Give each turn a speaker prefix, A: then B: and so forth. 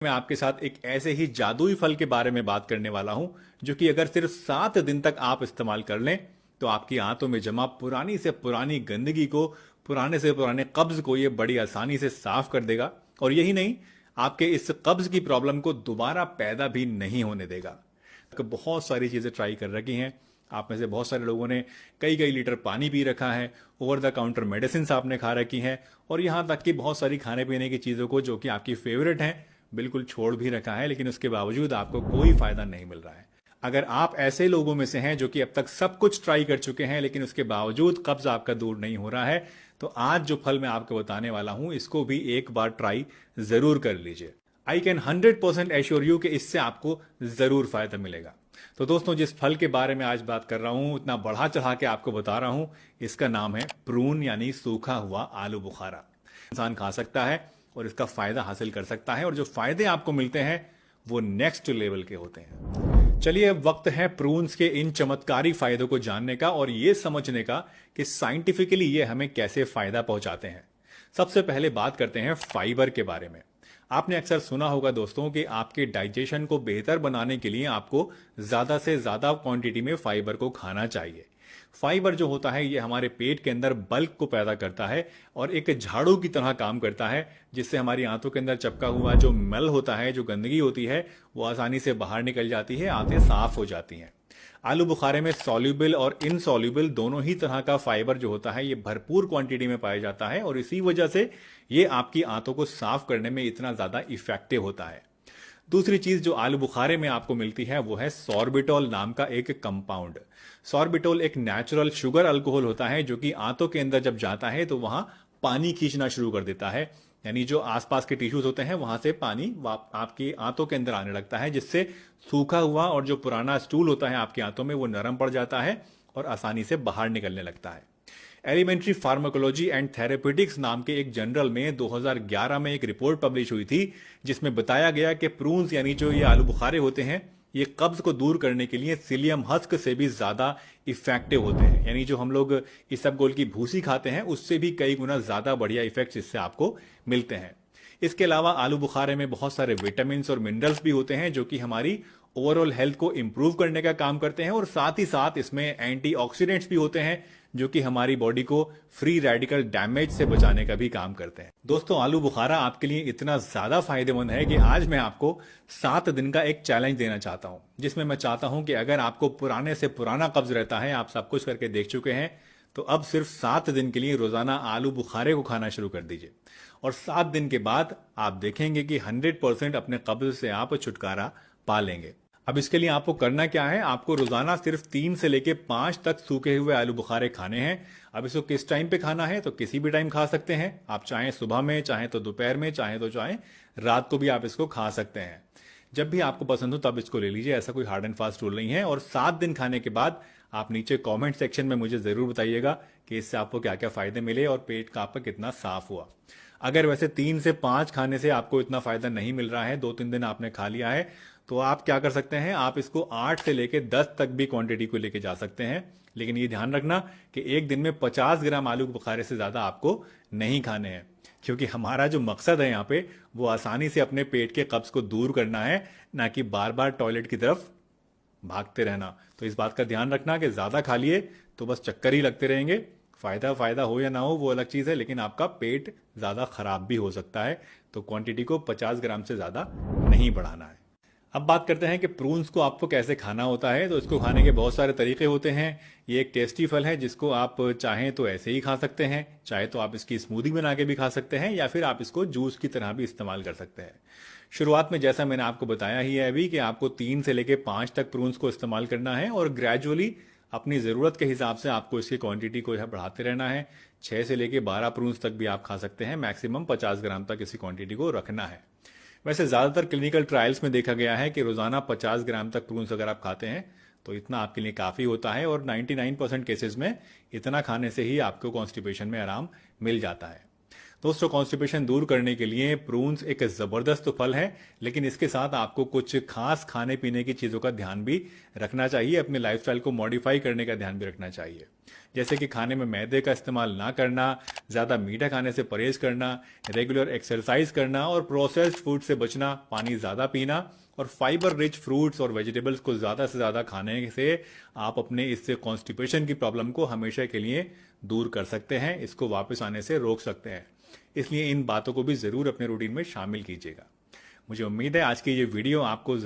A: मैं आपके साथ एक ऐसे ही जादुई फल के बारे में बात करने वाला हूं जो कि अगर सिर्फ 7 दिन तक आप इस्तेमाल कर लें तो आपकी आंतों में जमा पुरानी से पुरानी गंदगी को, पुराने से पुराने कब्ज को ये बड़ी आसानी से साफ कर देगा। और यही नहीं, आपके इस कब्ज की प्रॉब्लम को दोबारा पैदा भी नहीं होने देगा। बहुत सारी चीजें ट्राई कर रखी हैं। आप में से बहुत सारे लोगों ने कई कई लीटर पानी पी रखा है, ओवर द काउंटर मेडिसिन आपने खा रखी हैं, और यहां तक कि बहुत सारी खाने पीने की चीजों को जो कि आपकी फेवरेट हैं बिल्कुल छोड़ भी रखा है, लेकिन उसके बावजूद आपको कोई फायदा नहीं मिल रहा है। अगर आप ऐसे लोगों में से हैं जो कि अब तक सब कुछ ट्राई कर चुके हैं लेकिन उसके बावजूद कब्ज आपका दूर नहीं हो रहा है, तो आज जो फल मैं आपको बताने वाला हूं इसको भी एक बार ट्राई जरूर कर लीजिए। आई कैन 100% एश्योर यू कि इससे आपको जरूर फायदा मिलेगा। तो दोस्तों, जिस फल के बारे में आज बात कर रहा हूं, इतना बढ़ा चढ़ा के आपको बता रहा हूं, इसका नाम है प्रून, यानी सूखा हुआ आलू बुखारा। इंसान खा सकता है और इसका फायदा हासिल कर सकता है, और जो फायदे आपको मिलते हैं वो नेक्स्ट लेवल के होते हैं। चलिए, अब वक्त है प्रून्स के इन चमत्कारी फायदों को जानने का और ये समझने का कि साइंटिफिकली ये हमें कैसे फायदा पहुंचाते हैं। सबसे पहले बात करते हैं फाइबर के बारे में। आपने अक्सर सुना होगा दोस्तों कि आपके डाइजेशन को बेहतर बनाने के लिए आपको ज्यादा से ज्यादा क्वांटिटी में फाइबर को खाना चाहिए। फाइबर जो होता है ये हमारे पेट के अंदर बल्क को पैदा करता है और एक झाड़ू की तरह काम करता है, जिससे हमारी आंतों के अंदर चिपका हुआ जो मल होता है, जो गंदगी होती है, वो आसानी से बाहर निकल जाती है, आंतें साफ हो जाती हैं। आलू बुखारे में सॉल्युबल और इनसॉल्युबल दोनों ही तरह का फाइबर जो होता है ये भरपूर क्वांटिटी में पाया जाता है, और इसी वजह से ये आपकी आंतों को साफ करने में इतना ज्यादा इफेक्टिव होता है। दूसरी चीज जो आलू बुखारे में आपको मिलती है वो है सॉर्बिटोल नाम का एक कंपाउंड। सॉर्बिटोल एक नेचुरल शुगर अल्कोहल होता है जो कि आंतों के अंदर जब जाता है तो वहां पानी खींचना शुरू कर देता है, यानी जो आसपास के टिश्यूज होते हैं वहां से पानी आपकी आंतों के अंदर आने लगता है, जिससे सूखा हुआ और जो पुराना स्टूल होता है आपकी आंतों में वो नरम पड़ जाता है और आसानी से बाहर निकलने लगता है। एलिमेंट्री फार्माकोलॉजी एंड थेरेप्यूटिक्स नाम के एक जर्नल में 2011 में एक रिपोर्ट पब्लिश हुई थी जिसमें बताया गया कि प्रून्स, यानी जो ये आलू बुखारे होते हैं, ये कब्ज को दूर करने के लिए सिलियम हस्क से भी ज्यादा इफेक्टिव होते हैं। यानी जो हम लोग इसबगोल की भूसी खाते हैं उससे भी कई गुना ज्यादा बढ़िया इफेक्ट्स इससे आपको मिलते हैं। इसके अलावा आलू बुखारे में बहुत सारे विटामिन और मिनरल्स भी होते हैं जो कि हमारी ओवरऑल हेल्थ को इंप्रूव करने का काम करते हैं, और साथ ही साथ इसमें एंटीऑक्सीडेंट्स भी होते हैं जो कि हमारी बॉडी को फ्री रेडिकल डैमेज से बचाने का भी काम करते हैं। दोस्तों, आलू बुखारा आपके लिए इतना ज्यादा फायदेमंद है कि आज मैं आपको 7 दिन का एक चैलेंज देना चाहता हूं, जिसमें मैं चाहता हूं कि अगर आपको पुराने से पुराना कब्ज रहता है, आप सब कुछ करके देख चुके हैं, तो अब सिर्फ 7 दिन के लिए रोजाना आलू बुखारे को खाना शुरू कर दीजिए, और 7 दिन के बाद आप देखेंगे कि 100% अपने कब्ज से आप छुटकारा पा लेंगे। अब इसके लिए आपको करना क्या है, आपको रोजाना सिर्फ 3 से लेके 5 तक सूखे हुए आलू बुखारे खाने हैं। अब इसको किस टाइम पे खाना है, तो किसी भी टाइम खा सकते हैं आप, चाहे सुबह में, चाहे तो दोपहर में, चाहे रात को भी आप इसको खा सकते हैं। जब भी आपको पसंद हो तब इसको ले लीजिए, ऐसा कोई हार्ड एंड फास्ट रूल नहीं है। और 7 दिन खाने के बाद आप नीचे कमेंट सेक्शन में मुझे जरूर बताइएगा कि इससे आपको क्या क्या फायदे मिले और पेट का आपका कितना साफ हुआ। अगर वैसे 3 से 5 खाने से आपको इतना फायदा नहीं मिल रहा है, 2-3 दिन आपने खा लिया है, तो आप क्या कर सकते हैं, आप इसको 8 से लेके 10 तक भी क्वांटिटी को लेके जा सकते हैं। लेकिन ये ध्यान रखना कि एक दिन में 50 ग्राम आलू बुखारे से ज्यादा आपको नहीं खाने हैं, क्योंकि हमारा जो मकसद है यहाँ पे वो आसानी से अपने पेट के कब्ज को दूर करना है, ना कि बार बार टॉयलेट की तरफ भागते रहना। तो इस बात का ध्यान रखना कि ज्यादा खा लिए तो बस चक्कर ही लगते रहेंगे। फायदा हो या ना हो वो अलग चीज है, लेकिन आपका पेट ज्यादा खराब भी हो सकता है। तो क्वांटिटी को 50 ग्राम से ज्यादा नहीं बढ़ाना है। अब बात करते हैं कि प्रून्स को आपको कैसे खाना होता है। तो इसको खाने के बहुत सारे तरीके होते हैं। ये एक टेस्टी फल है जिसको आप चाहें तो ऐसे ही खा सकते हैं, चाहे तो आप इसकी स्मूदी बना के भी खा सकते हैं, या फिर आप इसको जूस की तरह भी इस्तेमाल कर सकते हैं। शुरुआत में जैसा मैंने आपको बताया ही है अभी कि आपको 3 से लेके 5 तक प्रून्स को इस्तेमाल करना है, और ग्रेजुअली अपनी जरूरत के हिसाब से आपको इसकी क्वांटिटी को बढ़ाते रहना है। 6 से लेके 12 प्रून्स तक भी आप खा सकते हैं, मैक्सिमम 50 ग्राम तक इसी क्वांटिटी को रखना है। वैसे ज्यादातर क्लिनिकल ट्रायल्स में देखा गया है कि रोजाना 50 ग्राम तक प्रून्स अगर आप खाते हैं तो इतना आपके लिए काफी होता है, और 99% केसेस में इतना खाने से ही आपको कॉन्स्टिपेशन में आराम मिल जाता है। दोस्तों, कॉन्स्टिपेशन दूर करने के लिए प्रून्स एक जबरदस्त फल है, लेकिन इसके साथ आपको कुछ खास खाने पीने की चीजों का ध्यान भी रखना चाहिए, अपने लाइफस्टाइल को मॉडिफाई करने का ध्यान भी रखना चाहिए। जैसे कि खाने में मैदे का इस्तेमाल ना करना, ज़्यादा मीठा खाने से परहेज करना, रेगुलर एक्सरसाइज करना और प्रोसेस्ड फूड से बचना, पानी ज़्यादा पीना और फाइबर रिच फ्रूट्स और वेजिटेबल्स को ज़्यादा से ज़्यादा खाने से आप अपने इससे कॉन्स्टिपेशन की प्रॉब्लम को हमेशा के लिए दूर कर सकते हैं, इसको वापस आने से रोक सकते हैं। इसलिए इन बातों को भी ज़रूर अपने रूटीन में शामिल कीजिएगा। मुझे उम्मीद है आज की ये वीडियो आपको